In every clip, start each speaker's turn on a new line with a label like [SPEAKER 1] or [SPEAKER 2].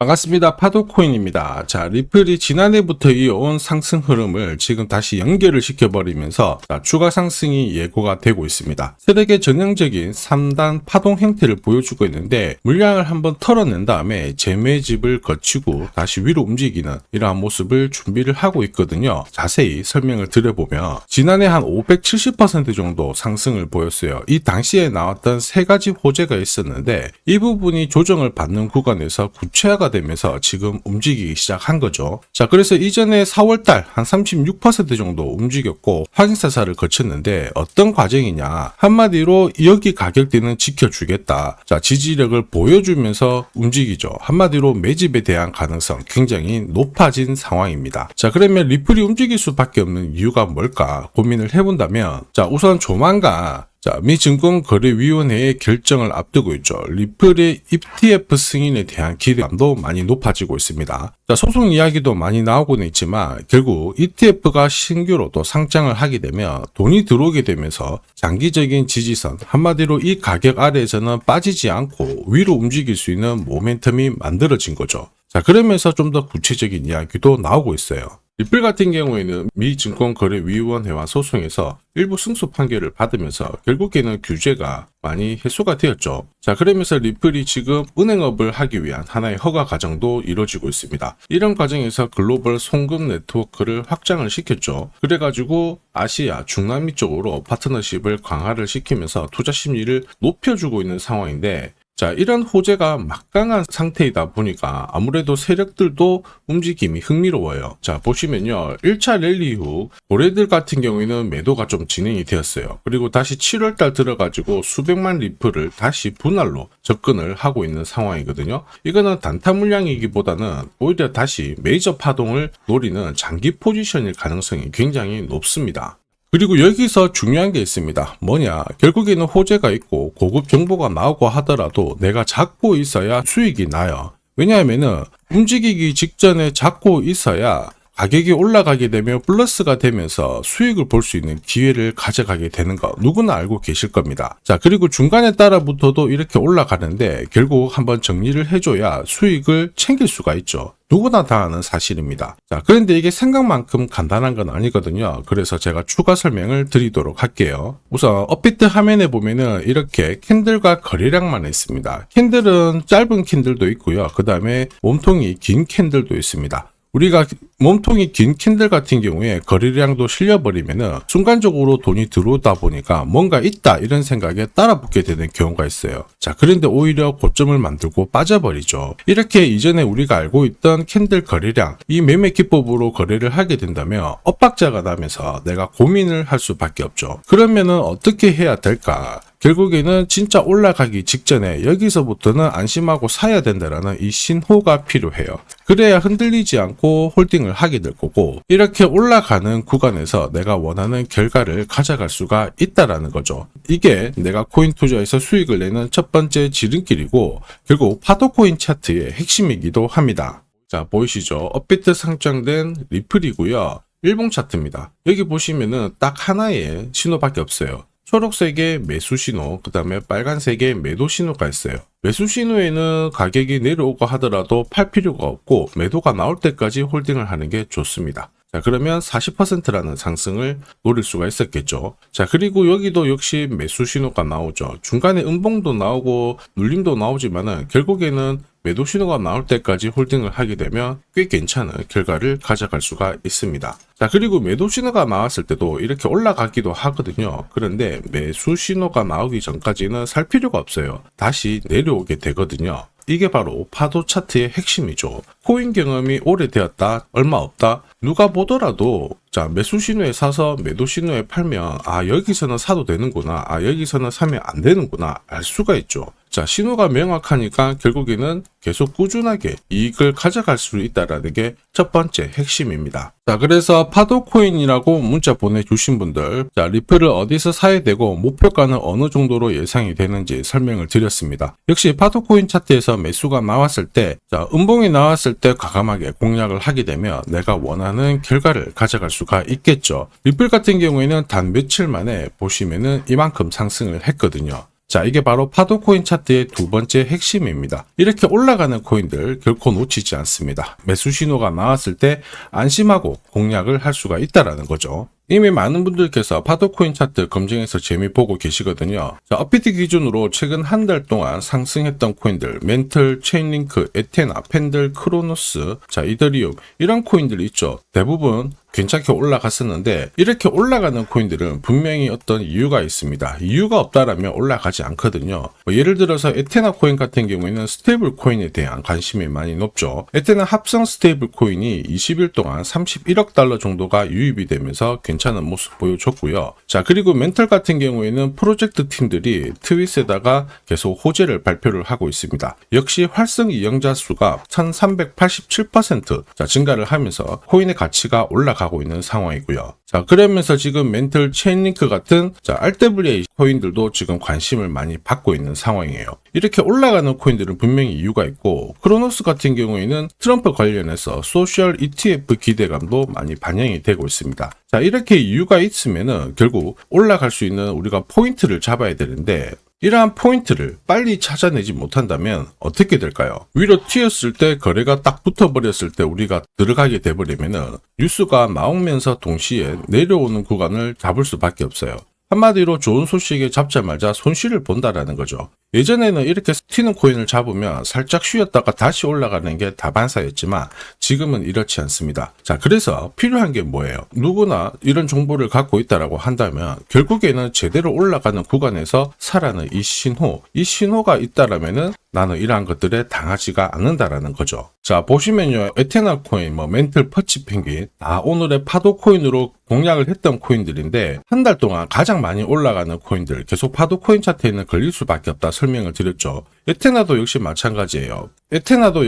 [SPEAKER 1] 반갑습니다. 파도코인입니다. 자, 리플이 지난해부터 이어온 상승 흐름을 지금 다시 연결을 시켜버리면서 추가 상승이 예고가 되고 있습니다. 세력의 전형적인 3단 파동 형태를 보여주고 있는데 물량을 한번 털어낸 다음에 재매집을 거치고 다시 위로 움직이는 이러한 모습을 준비를 하고 있거든요. 자세히 설명을 드려보면 지난해 한 570% 정도 상승을 보였어요. 이 당시에 나왔던 세 가지 호재가 있었는데 이 부분이 조정을 받는 구간에서 구체화가 되면서 지금 움직이기 시작한 거죠. 자, 그래서 이전에 4월달 한 36% 정도 움직였고 확인사살을 거쳤는데 어떤 과정이냐, 한마디로 여기 가격대는 지켜주겠다, 자, 지지력을 보여주면서 움직이죠. 한마디로 매집에 대한 가능성 굉장히 높아진 상황입니다. 자, 그러면 리플이 움직일 수밖에 없는 이유가 뭘까 고민을 해본다면, 자, 우선 조만간 미 증권거래위원회의 결정을 앞두고 있죠. 리플의 ETF 승인에 대한 기대감도 많이 높아지고 있습니다. 자, 소송 이야기도 많이 나오고는 있지만 결국 ETF가 신규로 또 상장을 하게 되면 돈이 들어오게 되면서 장기적인 지지선, 한마디로 이 가격 아래에서는 빠지지 않고 위로 움직일 수 있는 모멘텀이 만들어진 거죠. 자, 그러면서 좀 더 구체적인 이야기도 나오고 있어요. 리플 같은 경우에는 미 증권거래위원회와 소송에서 일부 승소 판결을 받으면서 결국에는 규제가 많이 해소가 되었죠. 자, 그러면서 리플이 지금 은행업을 하기 위한 하나의 허가 과정도 이루어지고 있습니다. 이런 과정에서 글로벌 송금 네트워크를 확장을 시켰죠. 그래가지고 아시아, 중남미 쪽으로 파트너십을 강화를 시키면서 투자 심리를 높여주고 있는 상황인데, 자, 이런 호재가 막강한 상태이다 보니까 아무래도 세력들도 움직임이 흥미로워요. 자, 보시면요. 1차 랠리 이후 고래들 같은 경우에는 매도가 좀 진행이 되었어요. 그리고 다시 7월달 들어가지고 수백만 리플을 다시 분할로 접근을 하고 있는 상황이거든요. 이거는 단타 물량이기보다는 오히려 다시 메이저 파동을 노리는 장기 포지션일 가능성이 굉장히 높습니다. 그리고 여기서 중요한 게 있습니다. 뭐냐, 결국에는 호재가 있고 고급 정보가 나오고 하더라도 내가 잡고 있어야 수익이 나요. 왜냐하면은 움직이기 직전에 잡고 있어야 가격이 올라가게 되면 플러스가 되면서 수익을 볼 수 있는 기회를 가져가게 되는 거 누구나 알고 계실 겁니다. 자, 그리고 중간에 따라붙어도 이렇게 올라가는데 결국 한번 정리를 해줘야 수익을 챙길 수가 있죠. 누구나 다 아는 사실입니다. 자, 그런데 이게 생각만큼 간단한 건 아니거든요. 그래서 제가 추가 설명을 드리도록 할게요. 우선 업비트 화면에 보면은 이렇게 캔들과 거래량만 있습니다. 캔들은 짧은 캔들도 있고요. 그 다음에 몸통이 긴 캔들도 있습니다. 우리가 몸통이 긴 캔들 같은 경우에 거래량도 실려버리면은 순간적으로 돈이 들어오다 보니까 뭔가 있다 이런 생각에 따라붙게 되는 경우가 있어요. 자, 그런데 오히려 고점을 만들고 빠져버리죠. 이렇게 이전에 우리가 알고 있던 캔들 거래량, 이 매매 기법으로 거래를 하게 된다면 엇박자가 나면서 내가 고민을 할 수밖에 없죠. 그러면은 어떻게 해야 될까? 결국에는 진짜 올라가기 직전에 여기서부터는 안심하고 사야 된다라는 이 신호가 필요해요. 그래야 흔들리지 않고 홀딩을 하게 될 거고, 이렇게 올라가는 구간에서 내가 원하는 결과를 가져갈 수가 있다라는 거죠. 이게 내가 코인 투자에서 수익을 내는 첫 번째 지름길이고 결국 파도코인 차트의 핵심이기도 합니다. 자, 보이시죠? 업비트 상장된 리플이고요. 일봉 차트입니다. 여기 보시면은 딱 하나의 신호밖에 없어요. 초록색의 매수 신호, 그 다음에 빨간색의 매도 신호가 있어요. 매수 신호에는 가격이 내려오고 하더라도 팔 필요가 없고 매도가 나올 때까지 홀딩을 하는 게 좋습니다. 자, 그러면 40%라는 상승을 노릴 수가 있었겠죠. 자, 그리고 여기도 역시 매수 신호가 나오죠. 중간에 음봉도 나오고 눌림도 나오지만은 결국에는 매도 신호가 나올 때까지 홀딩을 하게 되면 꽤 괜찮은 결과를 가져갈 수가 있습니다. 자, 그리고 매도 신호가 나왔을 때도 이렇게 올라가기도 하거든요. 그런데 매수 신호가 나오기 전까지는 살 필요가 없어요. 다시 내려오게 되거든요. 이게 바로 파도 차트의 핵심이죠. 코인 경험이 오래되었다, 얼마 없다, 누가 보더라도 자, 매수 신호에 사서 매도 신호에 팔면 아, 여기서는 사도 되는구나, 아, 여기서는 사면 안 되는구나 알 수가 있죠. 자, 신호가 명확하니까 결국에는 계속 꾸준하게 이익을 가져갈 수 있다는 게 첫 번째 핵심입니다. 자, 그래서 파도코인이라고 문자 보내주신 분들, 자, 리플을 어디서 사야 되고 목표가는 어느 정도로 예상이 되는지 설명을 드렸습니다. 역시 파도코인 차트에서 매수가 나왔을 때, 자, 음봉이 나왔을 때 과감하게 공략을 하게 되면 내가 원하는 결과를 가져갈 수가 있겠죠. 리플 같은 경우에는 단 며칠 만에 보시면은 이만큼 상승을 했거든요. 자, 이게 바로 파도코인 차트의 두 번째 핵심입니다. 이렇게 올라가는 코인들 결코 놓치지 않습니다. 매수 신호가 나왔을 때 안심하고 공략을 할 수가 있다라는 거죠. 이미 많은 분들께서 파도코인 차트 검증해서 재미 보고 계시거든요. 자, 업비트 기준으로 최근 한 달 동안 상승했던 코인들, 멘틀, 체인링크, 에테나, 펜들, 크로노스, 자, 이더리움 이런 코인들이 있죠. 대부분 괜찮게 올라갔었는데 이렇게 올라가는 코인들은 분명히 어떤 이유가 있습니다. 이유가 없다라면 올라가지 않거든요. 예를 들어서 에테나 코인 같은 경우에는 스테이블 코인에 대한 관심이 많이 높죠. 에테나 합성 스테이블 코인이 20일 동안 31억 달러 정도가 유입이 되면서 괜찮은 모습 보여줬고요. 자, 그리고 멘털 같은 경우에는 프로젝트 팀들이 트윗에다가 계속 호재를 발표를 하고 있습니다. 역시 활성 이용자 수가 1387% 자, 증가를 하면서 코인의 가치가 올라가고 있는 상황이고요. 자, 그러면서 지금 멘털, 체인링크 같은 자, RWA 코인들도 지금 관심을 많이 받고 있는 상황이에요. 이렇게 올라가는 코인들은 분명히 이유가 있고, 크로노스 같은 경우에는 트럼프 관련해서 소셜 ETF 기대감도 많이 반영이 되고 있습니다. 자, 이렇게 이유가 있으면은 결국 올라갈 수 있는 우리가 포인트를 잡아야 되는데, 이러한 포인트를 빨리 찾아내지 못한다면 어떻게 될까요? 위로 튀었을 때 거래가 딱 붙어버렸을 때 우리가 들어가게 돼버리면은 뉴스가 나오면서 동시에 내려오는 구간을 잡을 수밖에 없어요. 한마디로 좋은 소식에 잡자마자 손실을 본다라는 거죠. 예전에는 이렇게 튀는 코인을 잡으면 살짝 쉬었다가 다시 올라가는 게 다반사였지만 지금은 이렇지 않습니다. 자, 그래서 필요한 게 뭐예요? 누구나 이런 정보를 갖고 있다라고 한다면 결국에는 제대로 올라가는 구간에서 살아는 이 신호가 있다라면은 나는 이러한 것들에 당하지가 않는다라는 거죠. 자, 보시면요. 에테나 코인, 멘틀, 퍼치 펭귄 다 오늘의 파도 코인으로 공략을 했던 코인들인데 한 달 동안 가장 많이 올라가는 코인들 계속 파도 코인 차트에는 걸릴 수밖에 없다 설명을 드렸죠. 에테나도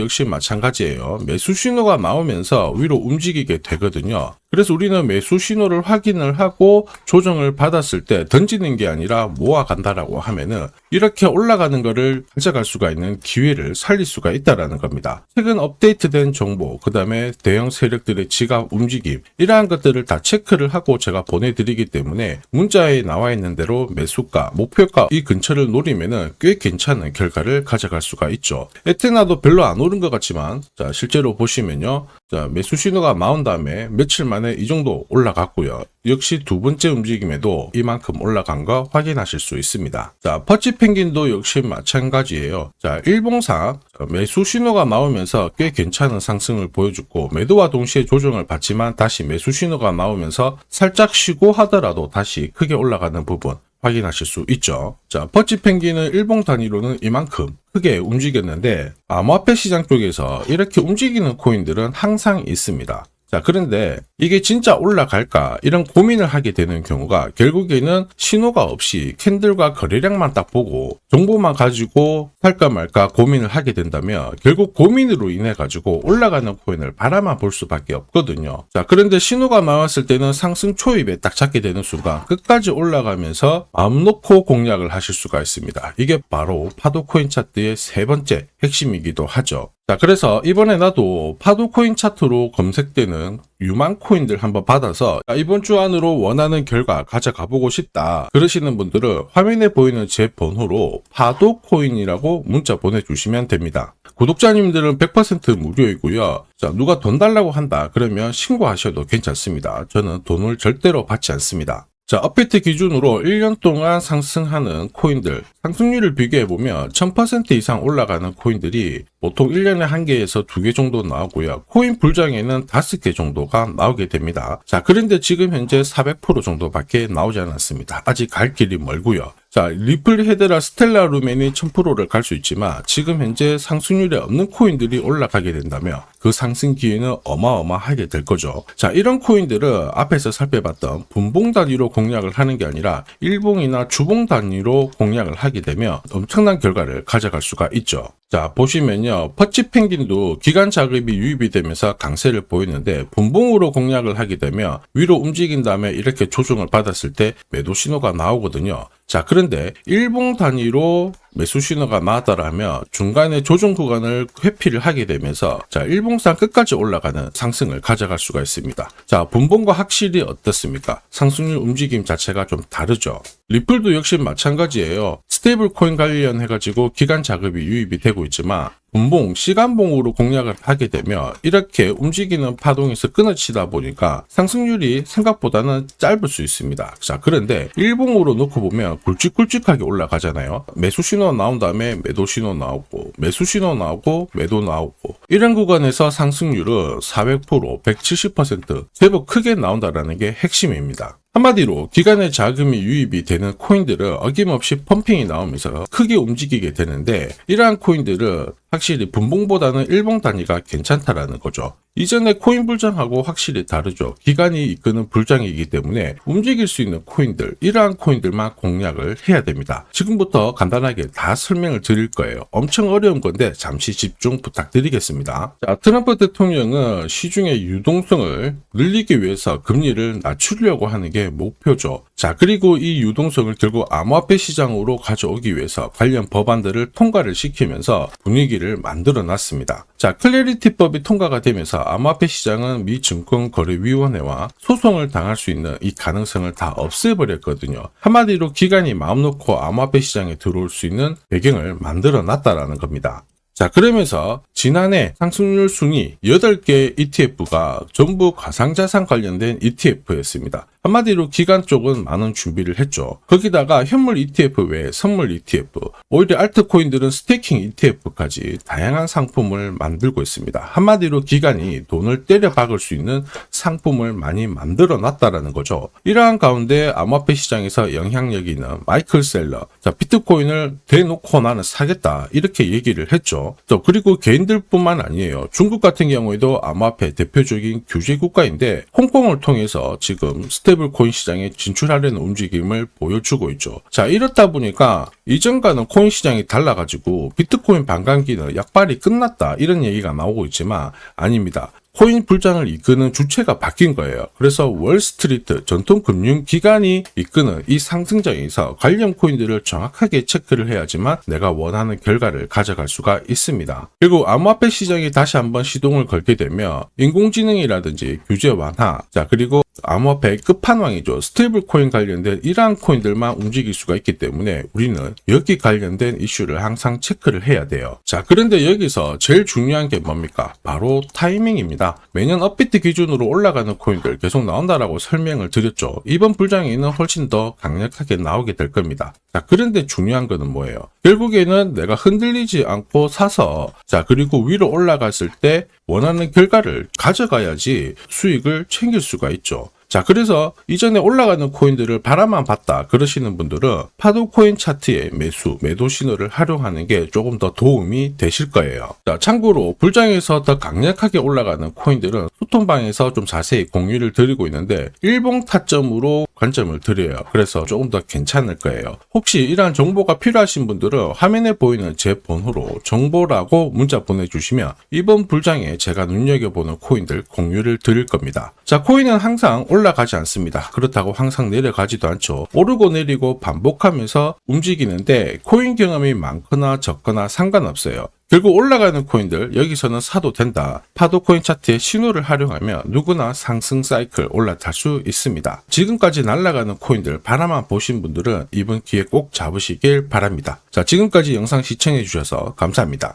[SPEAKER 1] 역시 마찬가지예요. 매수 신호가 나오면서 위로 움직이게 되거든요. 그래서 우리는 매수 신호를 확인을 하고 조정을 받았을 때 던지는 게 아니라 모아간다라고 하면은 이렇게 올라가는 거를 가져갈 수가 있는 기회를 살릴 수가 있다라는 겁니다. 최근 업데이트된 정보, 그 다음에 대형 세력들의 지갑 움직임, 이러한 것들을 다 체크를 하고 제가 보내드리기 때문에 문자에 나와 있는 대로 매수가, 목표가 이 근처를 노리면은 꽤 괜찮은 결과를 가져갈 수가 있죠. 에테나도 별로 안 오른 것 같지만, 자, 실제로 보시면요. 자, 매수 신호가 나온 다음에 며칠 만에 이 정도 올라갔고요. 역시 두 번째 움직임에도 이만큼 올라간 거 확인하실 수 있습니다. 자, 퍼치 펭귄도 역시 마찬가지예요. 자, 일봉상 매수 신호가 나오면서 꽤 괜찮은 상승을 보여줬고 매도와 동시에 조정을 받지만 다시 매수 신호가 나오면서 살짝 쉬고 하더라도 다시 크게 올라가는 부분 확인하실 수 있죠. 자, 퍼치 펭귄은 일봉 단위로는 이만큼 크게 움직였는데 암호화폐 시장 쪽에서 이렇게 움직이는 코인들은 항상 있습니다. 자, 그런데 이게 진짜 올라갈까 이런 고민을 하게 되는 경우가 결국에는 신호가 없이 캔들과 거래량만 딱 보고 정보만 가지고 살까 말까 고민을 하게 된다면 결국 고민으로 인해 가지고 올라가는 코인을 바라만 볼 수밖에 없거든요. 자, 그런데 신호가 나왔을 때는 상승 초입에 딱 잡게 되는 순간 끝까지 올라가면서 마음 놓고 공략을 하실 수가 있습니다. 이게 바로 파도코인 차트의 세 번째 핵심이기도 하죠. 자, 그래서 이번에 나도 파도코인 차트로 검색되는 유망 코인들 한번 받아서 이번 주 안으로 원하는 결과 가져가 보고 싶다 그러시는 분들은 화면에 보이는 제 번호로 파도코인이라고 문자 보내주시면 됩니다. 구독자님들은 100% 무료이고요. 자, 누가 돈 달라고 한다 그러면 신고하셔도 괜찮습니다. 저는 돈을 절대로 받지 않습니다. 자, 업비트 기준으로 1년 동안 상승하는 코인들 상승률을 비교해보면 1000% 이상 올라가는 코인들이 보통 1년에 1개에서 2개 정도 나오고요. 코인 불장에는 5개 정도가 나오게 됩니다. 자, 그런데 지금 현재 400% 정도밖에 나오지 않았습니다. 아직 갈 길이 멀고요. 자, 리플, 헤드라, 스텔라, 루멘이 1000%를 갈 수 있지만 지금 현재 상승률이 없는 코인들이 올라가게 된다면 그 상승 기회는 어마어마하게 될 거죠. 자, 이런 코인들은 앞에서 살펴봤던 분봉 단위로 공략을 하는 게 아니라 일봉이나 주봉 단위로 공략을 하게 되면 엄청난 결과를 가져갈 수가 있죠. 자, 보시면요. 퍼치 펭귄도 기간 자금이 유입이 되면서 강세를 보이는데 분봉으로 공략을 하게 되면 위로 움직인 다음에 이렇게 조정을 받았을 때 매도 신호가 나오거든요. 자, 그런데 일봉 단위로 매수 신호가 나왔다라면 중간에 조정 구간을 회피를 하게 되면서 자, 일봉상 끝까지 올라가는 상승을 가져갈 수가 있습니다. 자, 분봉과 확실히 어떻습니까? 상승률 움직임 자체가 좀 다르죠. 리플도 역시 마찬가지예요. 스테이블 코인 관련해가지고 기간 자금이 유입이 되고 있지만 분봉, 시간봉으로 공략을 하게 되면 이렇게 움직이는 파동에서 끊어치다 보니까 상승률이 생각보다는 짧을 수 있습니다. 자, 그런데 일봉으로 놓고 보면 굵직굵직하게 올라가잖아요. 매수 신호 나온 다음에 매도 신호 나오고 매수 신호 나오고 매도 나오고 이런 구간에서 상승률은 400%, 170% 제법 크게 나온다는 게 핵심입니다. 한마디로 기간의 자금이 유입이 되는 코인들은 어김없이 펌핑이 나오면서 크게 움직이게 되는데 이러한 코인들은 확실히 분봉보다는 일봉 단위가 괜찮다라는 거죠. 이전에 코인 불장하고 확실히 다르죠. 기간이 이끄는 불장이기 때문에 움직일 수 있는 코인들, 이러한 코인들만 공략을 해야 됩니다. 지금부터 간단하게 다 설명을 드릴 거예요. 엄청 어려운 건데 잠시 집중 부탁드리겠습니다. 자, 트럼프 대통령은 시중의 유동성을 늘리기 위해서 금리를 낮추려고 하는 게 목표죠. 자, 그리고 이 유동성을 결국 암호화폐 시장으로 가져오기 위해서 관련 법안들을 통과를 시키면서 분위기를 만들어 놨습니다. 자, 클래리티법이 통과가 되면서 암호화폐 시장은 미 증권거래위원회와 소송을 당할 수 있는 이 가능성을 다 없애버렸거든요. 한마디로 기관이 마음 놓고 암호화폐 시장에 들어올 수 있는 배경을 만들어 놨다라는 겁니다. 자, 그러면서 지난해 상승률 순위 8개 ETF가 전부 가상자산 관련된 ETF였습니다. 한마디로 기관 쪽은 많은 준비를 했죠. 거기다가 현물 ETF 외에 선물 ETF, 오히려 알트코인들은 스테이킹 ETF까지 다양한 상품을 만들고 있습니다. 한마디로 기관이 돈을 때려 박을 수 있는 상품을 많이 만들어 놨다라는 거죠. 이러한 가운데 암호화폐 시장에서 영향력이 있는 마이클 셀러, 자, 비트코인을 대놓고 나는 사겠다 이렇게 얘기를 했죠. 그리고 개인들뿐만 아니에요. 중국 같은 경우에도 암호화폐 대표적인 규제 국가인데 홍콩을 통해서 지금 스테이블 코인 시장에 진출하려는 움직임을 보여주고 있죠. 자, 이렇다 보니까 이전과는 코인 시장이 달라가지고 비트코인 반감기는 약발이 끝났다 이런 얘기가 나오고 있지만 아닙니다. 코인 불장을 이끄는 주체가 바뀐 거예요. 그래서 월스트리트 전통 금융기관이 이끄는 이 상승장에서 관련 코인들을 정확하게 체크를 해야지만 내가 원하는 결과를 가져갈 수가 있습니다. 그리고 암호화폐 시장이 다시 한번 시동을 걸게 되면 인공지능이라든지 규제 완화, 자, 그리고 암호화폐의 끝판왕이죠. 스테이블 코인 관련된 이러한 코인들만 움직일 수가 있기 때문에 우리는 여기 관련된 이슈를 항상 체크를 해야 돼요. 자, 그런데 여기서 제일 중요한 게 뭡니까? 바로 타이밍입니다. 매년 업비트 기준으로 올라가는 코인들 계속 나온다라고 설명을 드렸죠. 이번 불장에는 훨씬 더 강력하게 나오게 될 겁니다. 자, 그런데 중요한 거는 뭐예요? 결국에는 내가 흔들리지 않고 사서, 자, 그리고 위로 올라갔을 때 원하는 결과를 가져가야지 수익을 챙길 수가 있죠. 자, 그래서 이전에 올라가는 코인들을 바라만 봤다 그러시는 분들은 파도 코인 차트의 매수, 매도 신호를 활용하는 게 조금 더 도움이 되실 거예요. 자, 참고로 불장에서 더 강력하게 올라가는 코인들은 소통방에서 좀 자세히 공유를 드리고 있는데 일봉 타점으로 관점을 드려요. 그래서 조금 더 괜찮을 거예요. 혹시 이러한 정보가 필요하신 분들은 화면에 보이는 제 번호로 정보라고 문자 보내주시면 이번 불장에 제가 눈여겨보는 코인들 공유를 드릴 겁니다. 자, 코인은 항상 올라가지 않습니다. 그렇다고 항상 내려가지도 않죠. 오르고 내리고 반복하면서 움직이는데 코인 경험이 많거나 적거나 상관없어요. 결국 올라가는 코인들 여기서는 사도 된다. 파도 코인 차트의 신호를 활용하면 누구나 상승 사이클 올라탈 수 있습니다. 지금까지 날아가는 코인들 바라만 보신 분들은 이번 기회 꼭 잡으시길 바랍니다. 자, 지금까지 영상 시청해 주셔서 감사합니다.